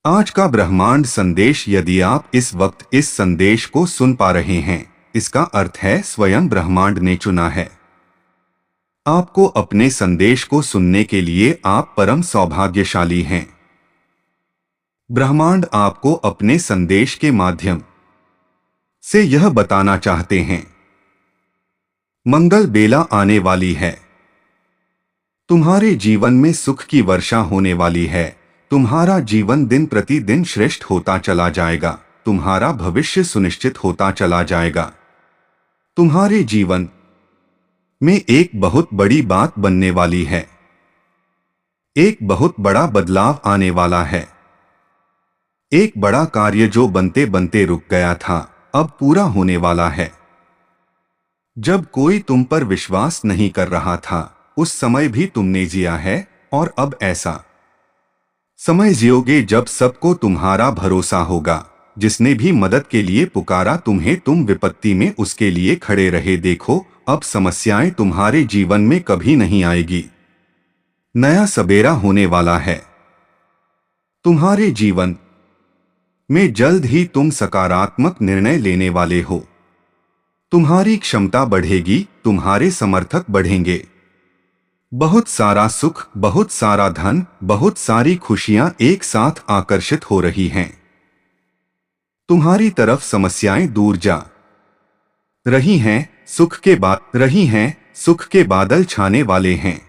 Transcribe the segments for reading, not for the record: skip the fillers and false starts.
आज का ब्रह्मांड संदेश, यदि आप इस वक्त इस संदेश को सुन पा रहे हैं, इसका अर्थ है स्वयं ब्रह्मांड ने चुना है आपको अपने संदेश को सुनने के लिए। आप परम सौभाग्यशाली हैं। ब्रह्मांड आपको अपने संदेश के माध्यम से यह बताना चाहते हैं, मंगल बेला आने वाली है, तुम्हारे जीवन में सुख की वर्षा होने वाली है, तुम्हारा जीवन दिन प्रतिदिन श्रेष्ठ होता चला जाएगा, तुम्हारा भविष्य सुनिश्चित होता चला जाएगा। तुम्हारे जीवन में एक बहुत बड़ी बात बनने वाली है, एक बहुत बड़ा बदलाव आने वाला है। एक बड़ा कार्य जो बनते बनते रुक गया था, अब पूरा होने वाला है। जब कोई तुम पर विश्वास नहीं कर रहा था, उस समय भी तुमने जिया है, और अब ऐसा समय जियोगे जब सबको तुम्हारा भरोसा होगा। जिसने भी मदद के लिए पुकारा तुम्हें, तुम विपत्ति में उसके लिए खड़े रहे। देखो, अब समस्याएं तुम्हारे जीवन में कभी नहीं आएगी। नया सबेरा होने वाला है। तुम्हारे जीवन में जल्द ही तुम सकारात्मक निर्णय लेने वाले हो। तुम्हारी क्षमता बढ़ेगी, तुम्हारे समर्थक बढ़ेंगे। बहुत सारा सुख, बहुत सारा धन, बहुत सारी खुशियां एक साथ आकर्षित हो रही हैं। तुम्हारी तरफ समस्याएं दूर जा रही हैं, सुख के बादल छाने वाले हैं।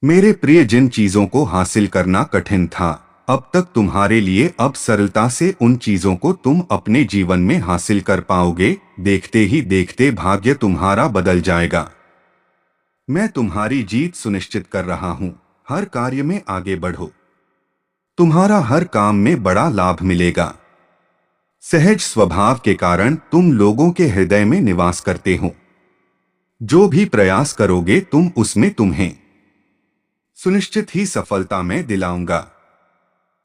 मेरे प्रिय, जिन चीजों को हासिल करना कठिन था, अब तक तुम्हारे लिए अब सरलता से उन चीजों को तुम अपने जीवन में हासिल कर पाओगे। देखते ही देखते भाग्य तुम्हारा बदल जाएगा। मैं तुम्हारी जीत सुनिश्चित कर रहा हूं। हर कार्य में आगे बढ़ो, तुम्हारा हर काम में बड़ा लाभ मिलेगा। सहज स्वभाव के कारण तुम लोगों के हृदय में निवास करते हो। जो भी प्रयास करोगे तुम उसमें तुम्हें सुनिश्चित ही सफलता में दिलाऊंगा।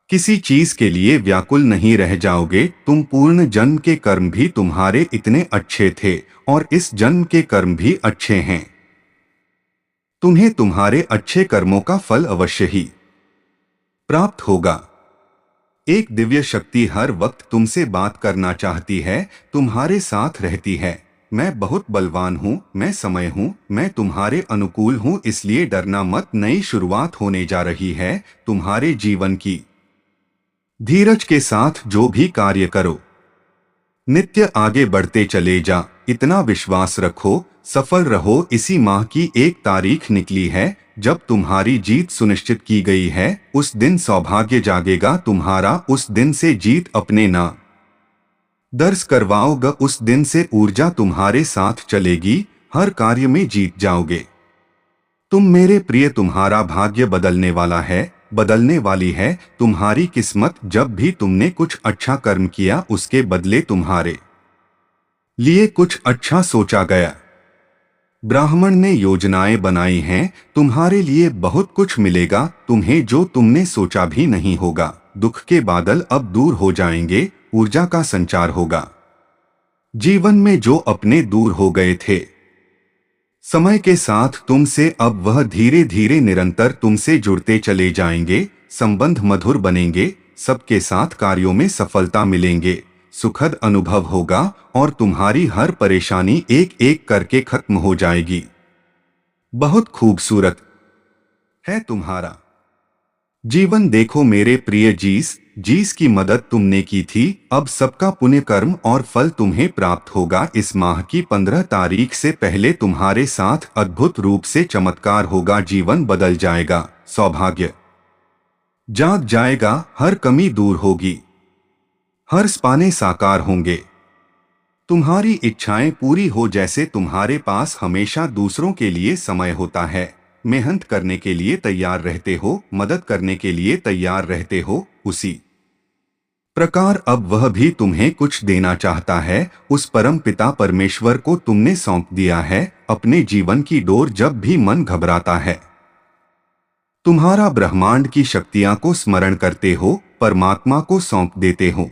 किसी चीज के लिए व्याकुल नहीं रह जाओगे। तुम पूर्ण जन्म के कर्म भी तुम्हारे इतने अच्छे थे, और इस जन्म के कर्म भी अच्छे हैं। तुम्हें तुम्हारे अच्छे कर्मों का फल अवश्य ही प्राप्त होगा। एक दिव्य शक्ति हर वक्त तुमसे बात करना चाहती है, तुम्हारे साथ रहती है। मैं बहुत बलवान हूँ, मैं समय हूँ, मैं तुम्हारे अनुकूल हूँ, इसलिए डरना मत। नई शुरुआत होने जा रही है तुम्हारे जीवन की। धीरज के साथ जो भी कार्य करो, नित्य आगे बढ़ते चले जा। इतना विश्वास रखो, सफल रहो। इसी माह की एक तारीख निकली है जब तुम्हारी जीत सुनिश्चित की गई है। उस दिन सौभाग्य जागेगा तुम्हारा। उस दिन से जीत अपने नाम दर्ज करवाओगे। उस दिन से ऊर्जा तुम्हारे साथ चलेगी, हर कार्य में जीत जाओगे। तुम मेरे प्रिय, तुम्हारा भाग्य बदलने वाला है, बदलने वाली है तुम्हारी किस्मत। जब भी तुमने कुछ अच्छा कर्म किया, उसके बदले तुम्हारे लिए कुछ अच्छा सोचा गया। ब्राह्मण ने योजनाएं बनाई हैं, तुम्हारे लिए बहुत कुछ मिलेगा तुम्हें, जो तुमने सोचा भी नहीं होगा। दुख के बादल अब दूर हो जाएंगे, ऊर्जा का संचार होगा। जीवन में जो अपने दूर हो गए थे, समय के साथ तुमसे अब वह धीरे धीरे निरंतर तुमसे जुड़ते चले जाएंगे। संबंध मधुर बनेंगे, सबके साथ कार्यों में सफलता मिलेंगे, सुखद अनुभव होगा, और तुम्हारी हर परेशानी एक एक करके खत्म हो जाएगी। बहुत खूबसूरत है तुम्हारा जीवन। देखो मेरे प्रिय, जिस की मदद तुमने की थी, अब सबका पुण्य कर्म और फल तुम्हें प्राप्त होगा। इस माह की 15 तारीख से पहले तुम्हारे साथ अद्भुत रूप से चमत्कार होगा। जीवन बदल जाएगा, सौभाग्य जाग जाएगा, हर कमी दूर होगी, हर सपने साकार होंगे, तुम्हारी इच्छाएं पूरी हो। जैसे तुम्हारे पास हमेशा दूसरों के लिए समय होता है, मेहनत करने के लिए तैयार रहते हो, मदद करने के लिए तैयार रहते हो, उसी प्रकार अब वह भी तुम्हें कुछ देना चाहता है। उस परम पिता परमेश्वर को तुमने सौंप दिया है अपने जीवन की डोर। जब भी मन घबराता है, तुम्हारा ब्रह्मांड की शक्तियां को स्मरण करते हो, परमात्मा को सौंप देते हो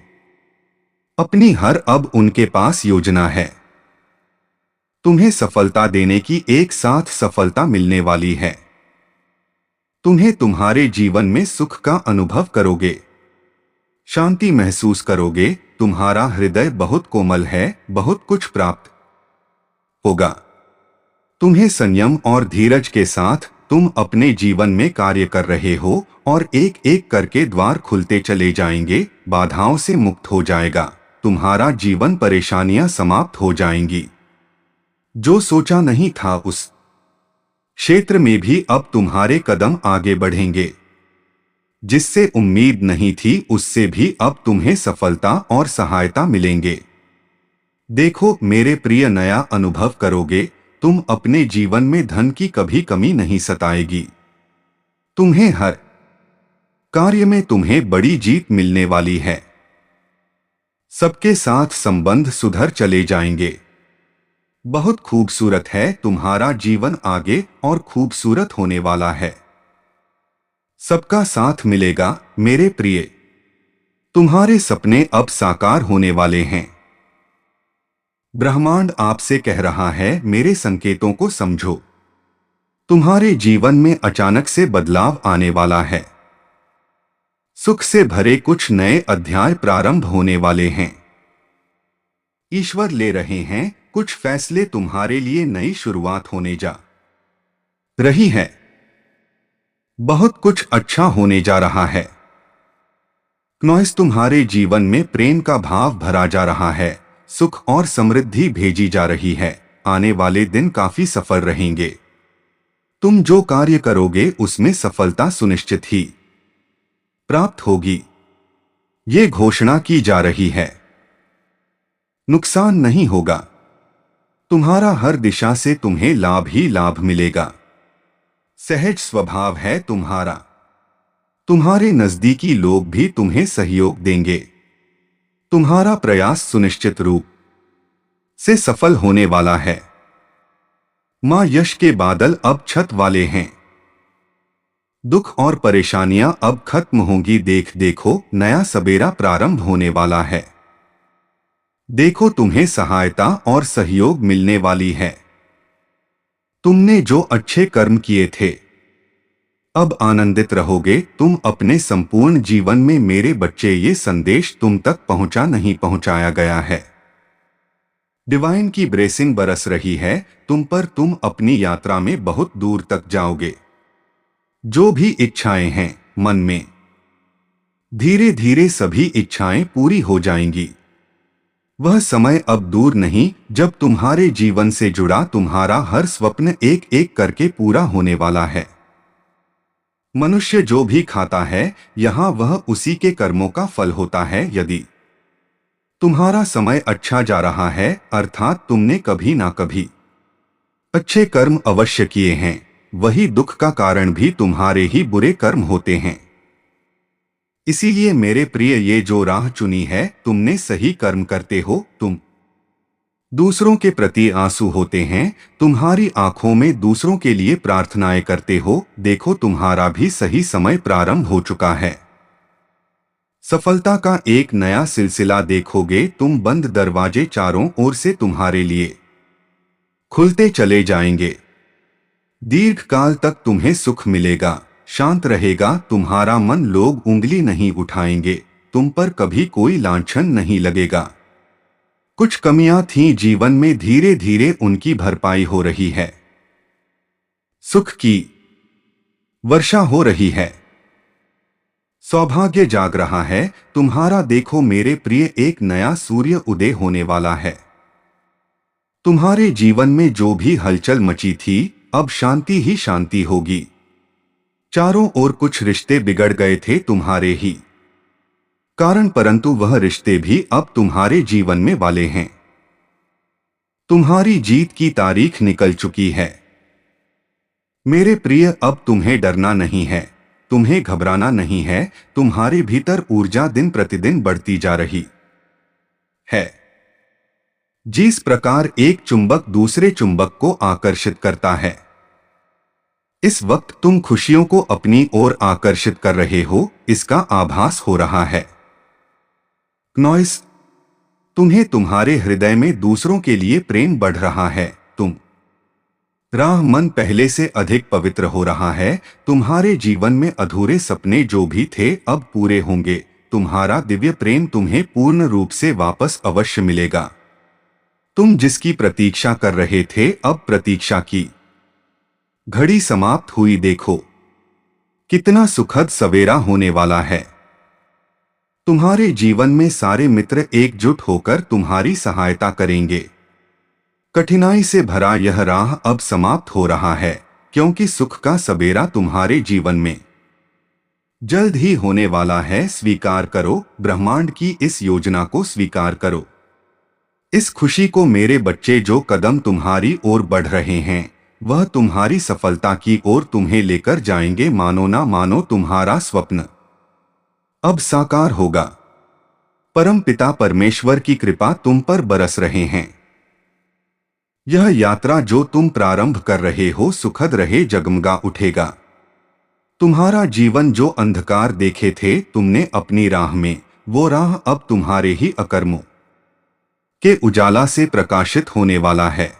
अपनी हर। अब उनके पास योजना है, तुम्हें सफलता देने की। एक साथ सफलता मिलने वाली है, तुम्हें तुम्हारे जीवन में सुख का अनुभव करोगे। शांति महसूस करोगे। तुम्हारा हृदय बहुत कोमल है, बहुत कुछ प्राप्त होगा। तुम्हें संयम और धीरज के साथ तुम अपने जीवन में कार्य कर रहे हो और एक एक करके द्वार खुलते चले जाएंगे। बाधाओं से मुक्त हो जाएगा। तुम्हारा जीवन परेशानियां समाप्त हो जाएंगी। जो सोचा नहीं था उस क्षेत्र में भी अब तुम्हारे कदम आगे बढ़ेंगे। जिससे उम्मीद नहीं थी उससे भी अब तुम्हें सफलता और सहायता मिलेंगे। देखो मेरे प्रिय, नया अनुभव करोगे। तुम अपने जीवन में धन की कभी कमी नहीं सताएगी। तुम्हें हर कार्य में तुम्हें बड़ी जीत मिलने वाली है। सबके साथ संबंध सुधर चले जाएंगे। बहुत खूबसूरत है तुम्हारा जीवन आगे और खूबसूरत होने वाला है। सबका साथ मिलेगा मेरे प्रिय। तुम्हारे सपने अब साकार होने वाले हैं। ब्रह्मांड आपसे कह रहा है मेरे संकेतों को समझो। तुम्हारे जीवन में अचानक से बदलाव आने वाला है। सुख से भरे कुछ नए अध्याय प्रारंभ होने वाले हैं। ईश्वर ले रहे हैं कुछ फैसले। तुम्हारे लिए नई शुरुआत होने जा रही है। बहुत कुछ अच्छा होने जा रहा है। नॉइस तुम्हारे जीवन में प्रेम का भाव भरा जा रहा है। सुख और समृद्धि भेजी जा रही है। आने वाले दिन काफी सफल रहेंगे। तुम जो कार्य करोगे उसमें सफलता सुनिश्चित ही प्राप्त होगी। ये घोषणा की जा रही है। नुकसान नहीं होगा। तुम्हारा हर दिशा से तुम्हें लाभ ही लाभ मिलेगा। सहज स्वभाव है तुम्हारा। तुम्हारे नजदीकी लोग भी तुम्हें सहयोग देंगे। तुम्हारा प्रयास सुनिश्चित रूप से सफल होने वाला है। मां यश के बादल अब छत वाले हैं। दुख और परेशानियां अब खत्म होंगी। देखो नया सबेरा प्रारंभ होने वाला है। देखो तुम्हें सहायता और सहयोग मिलने वाली है। तुमने जो अच्छे कर्म किए थे अब आनंदित रहोगे। तुम अपने संपूर्ण जीवन में मेरे बच्चे, ये संदेश तुम तक पहुंचाया गया है। डिवाइन की ब्लेसिंग बरस रही है तुम पर। तुम अपनी यात्रा में बहुत दूर तक जाओगे। जो भी इच्छाएं हैं मन में, धीरे धीरे सभी इच्छाएं पूरी हो जाएंगी। वह समय अब दूर नहीं जब तुम्हारे जीवन से जुड़ा तुम्हारा हर स्वप्न एक एक करके पूरा होने वाला है। मनुष्य जो भी खाता है यहाँ वह उसी के कर्मों का फल होता है। यदि तुम्हारा समय अच्छा जा रहा है अर्थात तुमने कभी ना कभी अच्छे कर्म अवश्य किए हैं, वही दुख का कारण भी तुम्हारे ही बुरे कर्म होते हैं। इसीलिए मेरे प्रिय, ये जो राह चुनी है तुमने सही कर्म करते हो। तुम दूसरों के प्रति आंसू होते हैं। तुम्हारी आंखों में दूसरों के लिए प्रार्थनाएं करते हो। देखो तुम्हारा भी सही समय प्रारंभ हो चुका है। सफलता का एक नया सिलसिला देखोगे। तुम बंद दरवाजे चारों ओर से तुम्हारे लिए खुलते चले जाएंगे। दीर्घ काल तक तुम्हें सुख मिलेगा। शांत रहेगा तुम्हारा मन। लोग उंगली नहीं उठाएंगे। तुम पर कभी कोई लांछन नहीं लगेगा। कुछ कमियां थीं जीवन में, धीरे धीरे उनकी भरपाई हो रही है। सुख की वर्षा हो रही है। सौभाग्य जाग रहा है तुम्हारा। देखो मेरे प्रिय, एक नया सूर्य उदय होने वाला है। तुम्हारे जीवन में जो भी हलचल मची थी अब शांति ही शांति होगी। चारों ओर कुछ रिश्ते बिगड़ गए थे तुम्हारे ही कारण, परंतु वह रिश्ते भी अब तुम्हारे जीवन में वाले हैं। तुम्हारी जीत की तारीख निकल चुकी है मेरे प्रिय। अब तुम्हें डरना नहीं है, तुम्हें घबराना नहीं है। तुम्हारे भीतर ऊर्जा दिन प्रतिदिन बढ़ती जा रही है। जिस प्रकार एक चुंबक दूसरे चुंबक को आकर्षित करता है, इस वक्त तुम खुशियों को अपनी ओर आकर्षित कर रहे हो, इसका आभास हो रहा है। नॉइस, तुम्हें तुम्हारे हृदय में दूसरों के लिए प्रेम बढ़ रहा है। तुम राह मन पहले से अधिक पवित्र हो रहा है। तुम्हारे जीवन में अधूरे सपने जो भी थे अब पूरे होंगे। तुम्हारा दिव्य प्रेम तुम्हें पूर्ण रूप से वापस अवश्य मिलेगा। तुम जिसकी प्रतीक्षा कर रहे थे, अब प्रतीक्षा की घड़ी समाप्त हुई। देखो कितना सुखद सवेरा होने वाला है। तुम्हारे जीवन में सारे मित्र एकजुट होकर तुम्हारी सहायता करेंगे। कठिनाई से भरा यह राह अब समाप्त हो रहा है, क्योंकि सुख का सवेरा तुम्हारे जीवन में जल्द ही होने वाला है। स्वीकार करो, ब्रह्मांड की इस योजना को स्वीकार करो। इस खुशी को मेरे बच्चे, जो कदम तुम्हारी ओर बढ़ रहे हैं वह तुम्हारी सफलता की ओर तुम्हें लेकर जाएंगे। मानो ना मानो, तुम्हारा स्वप्न अब साकार होगा। परम पिता परमेश्वर की कृपा तुम पर बरस रहे हैं। यह यात्रा जो तुम प्रारंभ कर रहे हो सुखद रहे, जगमगा उठेगा। तुम्हारा जीवन जो अंधकार देखे थे तुमने अपनी राह में, वो राह अब तुम्हारे ही अकर्मों के उजाला से प्रकाशित होने वाला है।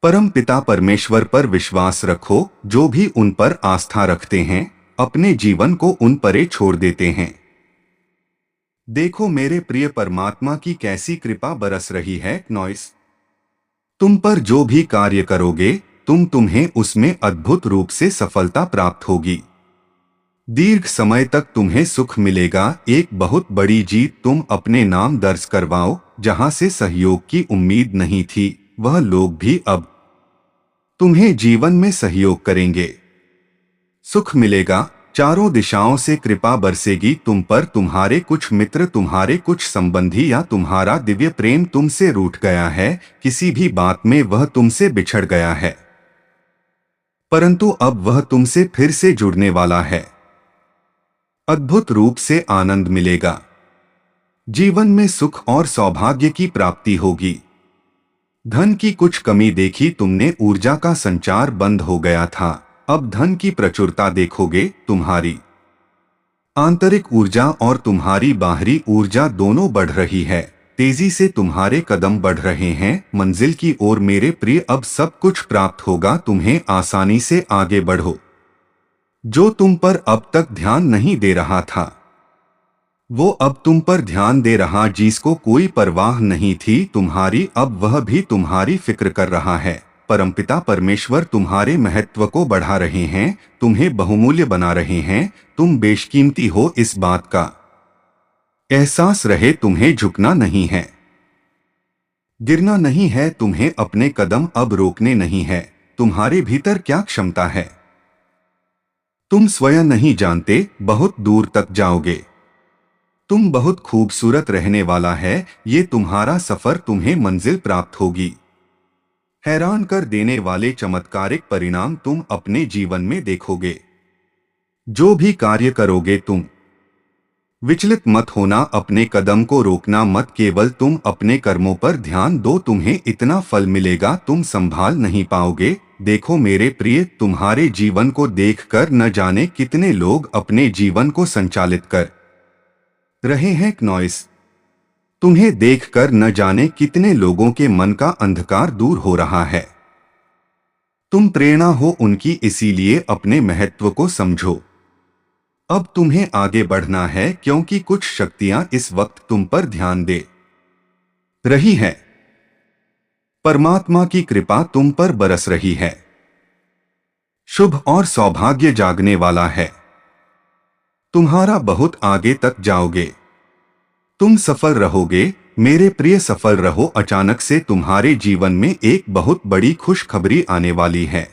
परम पिता परमेश्वर पर विश्वास रखो। जो भी उन पर आस्था रखते हैं अपने जीवन को उन परे छोड़ देते हैं। देखो मेरे प्रिय परमात्मा की कैसी कृपा बरस रही है। नॉइस, तुम पर जो भी कार्य करोगे तुम्हें उसमें अद्भुत रूप से सफलता प्राप्त होगी। दीर्घ समय तक तुम्हें सुख मिलेगा। एक बहुत बड़ी जीत तुम अपने नाम दर्ज करवाओ। जहां से सहयोग की उम्मीद नहीं थी, वह लोग भी अब तुम्हें जीवन में सहयोग करेंगे। सुख मिलेगा, चारों दिशाओं से कृपा बरसेगी तुम पर। तुम्हारे कुछ मित्र, तुम्हारे कुछ संबंधी या तुम्हारा दिव्य प्रेम तुमसे रूठ गया है। किसी भी बात में वह तुमसे बिछड़ गया है, परंतु अब वह तुमसे फिर से जुड़ने वाला है। अद्भुत रूप से आनंद मिलेगा। जीवन में सुख और सौभाग्य की प्राप्ति होगी। धन की कुछ कमी देखी तुमने, ऊर्जा का संचार बंद हो गया था। अब धन की प्रचुरता देखोगे। तुम्हारी आंतरिक ऊर्जा और तुम्हारी बाहरी ऊर्जा दोनों बढ़ रही है। तेजी से तुम्हारे कदम बढ़ रहे हैं मंजिल की ओर। मेरे प्रिय, अब सब कुछ प्राप्त होगा तुम्हें। आसानी से आगे बढ़ो। जो तुम पर अब तक ध्यान नहीं दे रहा था वो अब तुम पर ध्यान दे रहा। जिसको कोई परवाह नहीं थी तुम्हारी, अब वह भी तुम्हारी फिक्र कर रहा है। परमपिता परमेश्वर तुम्हारे महत्व को बढ़ा रहे हैं, तुम्हें बहुमूल्य बना रहे हैं। तुम बेशकीमती हो, इस बात का एहसास रहे। तुम्हें झुकना नहीं है, गिरना नहीं है। तुम्हें अपने कदम अब रोकने नहीं है। तुम्हारे भीतर क्या क्षमता है तुम स्वयं नहीं जानते। बहुत दूर तक जाओगे। तुम बहुत खूबसूरत रहने वाला है। ये तुम्हारा सफर, तुम्हें मंजिल प्राप्त होगी। हैरान कर देने वाले चमत्कारिक परिणाम तुम अपने जीवन में देखोगे। जो भी कार्य करोगे तुम विचलित मत होना। अपने कदम को रोकना मत। केवल तुम अपने कर्मों पर ध्यान दो। तुम्हें इतना फल मिलेगा तुम संभाल नहीं पाओगे। देखो मेरे प्रिय, तुम्हारे जीवन को देखकर न जाने कितने लोग अपने जीवन को संचालित कर रहे हैं। नॉइस, तुम्हें देखकर न जाने कितने लोगों के मन का अंधकार दूर हो रहा है। तुम प्रेरणा हो उनकी, इसीलिए अपने महत्व को समझो। अब तुम्हें आगे बढ़ना है, क्योंकि कुछ शक्तियां इस वक्त तुम पर ध्यान दे रही है। परमात्मा की कृपा तुम पर बरस रही है। शुभ और सौभाग्य जागने वाला है। तुम्हारा बहुत आगे तक जाओगे। तुम सफल रहोगे मेरे प्रिय, सफल रहो। अचानक से तुम्हारे जीवन में एक बहुत बड़ी खुशखबरी आने वाली है।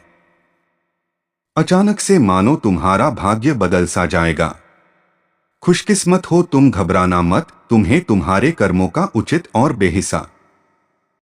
अचानक से मानो तुम्हारा भाग्य बदल सा जाएगा। खुशकिस्मत हो तुम, घबराना मत। तुम्हें तुम्हारे कर्मों का उचित और बेहिसा